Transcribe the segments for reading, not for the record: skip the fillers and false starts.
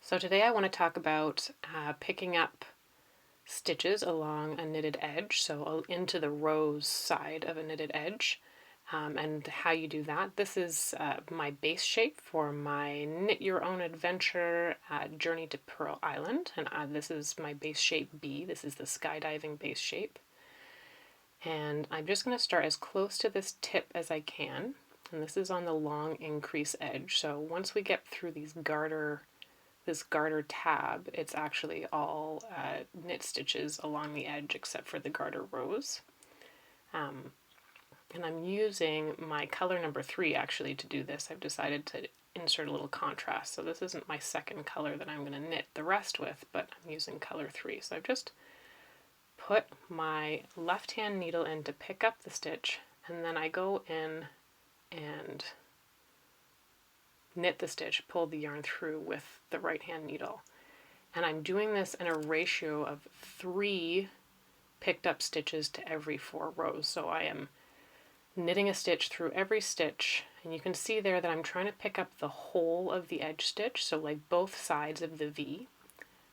So today I want to talk about picking up stitches along a knitted edge, so into the rose side of a knitted edge, and how you do that. This is my base shape for my Knit Your Own Adventure Journey to Purl Island, and this is my base shape B. This is the skydiving base shape. And I'm just going to start as close to this tip as I can, and this is on the long increase edge. So once we get through this garter tab, it's actually all knit stitches along the edge except for the garter rows. And I'm using my color number 3 actually to do this. I've decided to insert a little contrast. So this isn't my second color that I'm going to knit the rest with, but I'm using color 3. So I've just put my left hand needle in to pick up the stitch, and then I go in and knit the stitch, pull the yarn through with the right hand needle. And I'm doing this in a ratio of 3 picked up stitches to every 4 rows. So I am knitting a stitch through every stitch, and you can see there that I'm trying to pick up the whole of the edge stitch, so like both sides of the V.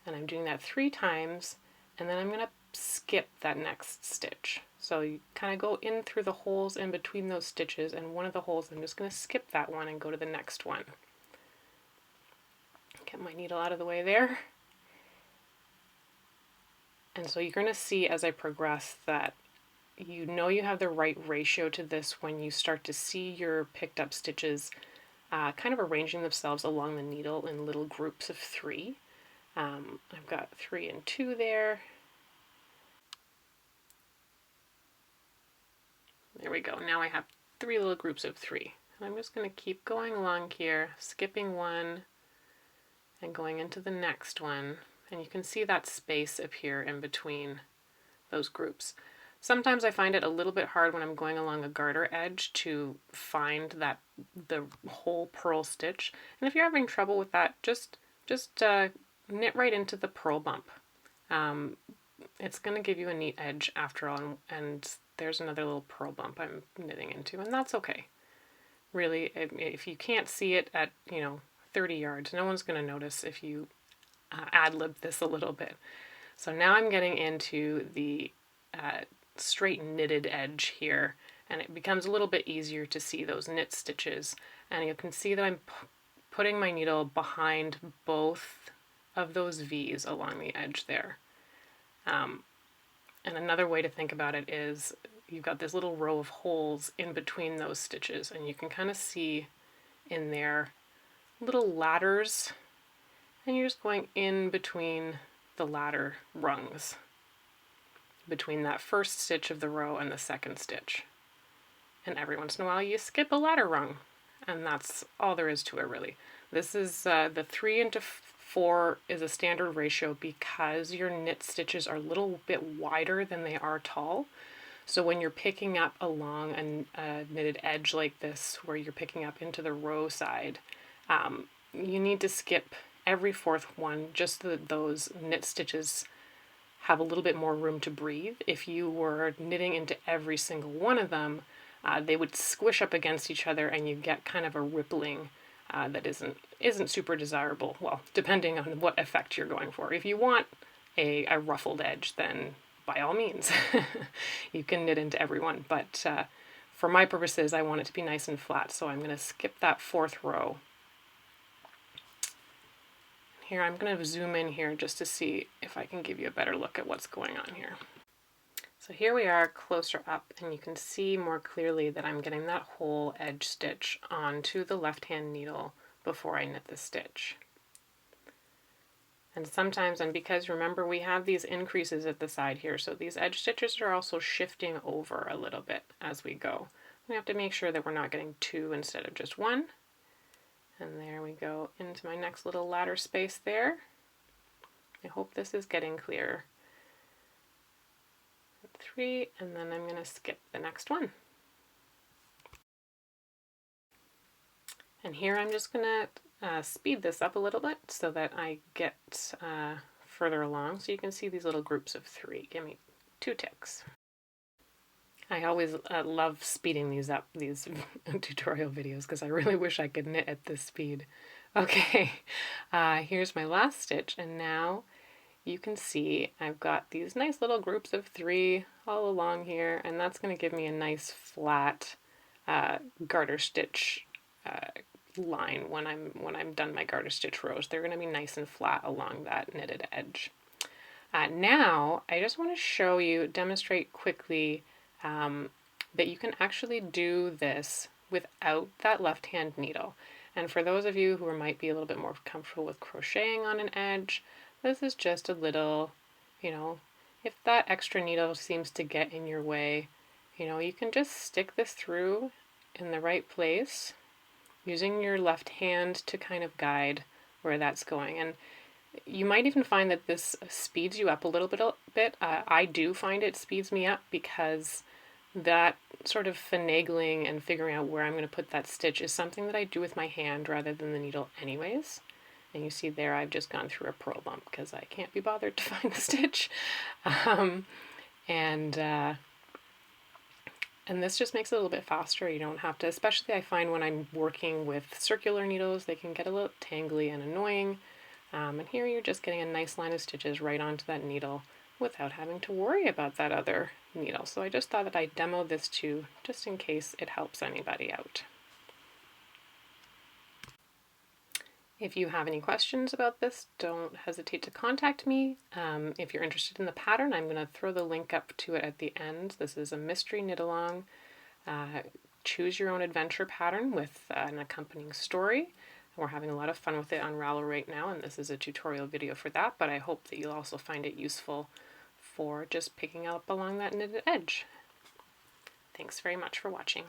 And I'm doing that 3 times, and then I'm going to skip that next stitch. So you kind of go in through the holes in between those stitches, and one of the holes I'm just going to skip that one and go to the next one. Get my needle out of the way there. And so you're going to see as I progress that you know you have the right ratio to this when you start to see your picked up stitches kind of arranging themselves along the needle in little groups of 3. I've got 3 and 2 there. There we go. Now I have 3 little groups of 3. And I'm just going to keep going along here, skipping one and going into the next one. And you can see that space appear in between those groups. Sometimes I find it a little bit hard when I'm going along a garter edge to find the whole purl stitch. And if you're having trouble with that, just knit right into the purl bump. It's going to give you a neat edge after all, and there's another little purl bump I'm knitting into, and that's okay. Really, if you can't see it at 30 yards, no one's going to notice if you ad-lib this a little bit. So now I'm getting into the straight knitted edge here, and it becomes a little bit easier to see those knit stitches, and you can see that I'm putting my needle behind both of those V's along the edge there. And another way to think about it is you've got this little row of holes in between those stitches, and you can kind of see in there little ladders, and you're just going in between the ladder rungs, between that first stitch of the row and the second stitch. And every once in a while you skip a ladder rung, and that's all there is to it really. This is the 3 into 4 is a standard ratio because your knit stitches are a little bit wider than they are tall. So when you're picking up along a knitted edge like this, where you're picking up into the row side, you need to skip every 4th one, just so that those knit stitches have a little bit more room to breathe. If you were knitting into every single one of them, they would squish up against each other, and you get kind of a rippling that isn't super desirable. Well, depending on what effect you're going for. If you want a ruffled edge, then by all means you can knit into every one. But for my purposes, I want it to be nice and flat, so I'm going to skip that 4th row. Here, I'm going to zoom in here just to see if I can give you a better look at what's going on here. So here we are closer up, and you can see more clearly that I'm getting that whole edge stitch onto the left-hand needle before I knit the stitch. And sometimes, and because remember we have these increases at the side here, so these edge stitches are also shifting over a little bit as we go. We have to make sure that we're not getting 2 instead of just 1. And there we go into my next little ladder space there. I hope this is getting clear. 3, and then I'm going to skip the next one. And here I'm just going to speed this up a little bit so that I get further along, so you can see these little groups of 3. Give me 2 ticks. I always love speeding these up, these tutorial videos, because I really wish I could knit at this speed. Okay, here's my last stitch, and now you can see I've got these nice little groups of 3 all along here, and that's going to give me a nice flat garter stitch line when I'm done my garter stitch rows. They're going to be nice and flat along that knitted edge. Now I just want to demonstrate quickly that you can actually do this without that left hand needle. And for those of you who might be a little bit more comfortable with crocheting on an edge, this is just a little, if that extra needle seems to get in your way, you can just stick this through in the right place using your left hand to kind of guide where that's going. And you might even find that this speeds you up a little bit. I do find it speeds me up because that sort of finagling and figuring out where I'm going to put that stitch is something that I do with my hand rather than the needle anyways. And you see there I've just gone through a purl bump because I can't be bothered to find the stitch. And this just makes it a little bit faster. You don't have to, especially I find when I'm working with circular needles, they can get a little tangly and annoying. And here you're just getting a nice line of stitches right onto that needle without having to worry about that other needle. So I just thought that I'd demo this too, just in case it helps anybody out. If you have any questions about this, don't hesitate to contact me. If you're interested in the pattern, I'm going to throw the link up to it at the end. This is a mystery knit along, choose your own adventure pattern with an accompanying story. We're having a lot of fun with it on Ravelry right now, and this is a tutorial video for that, but I hope that you'll also find it useful for just picking up along that knitted edge. Thanks very much for watching.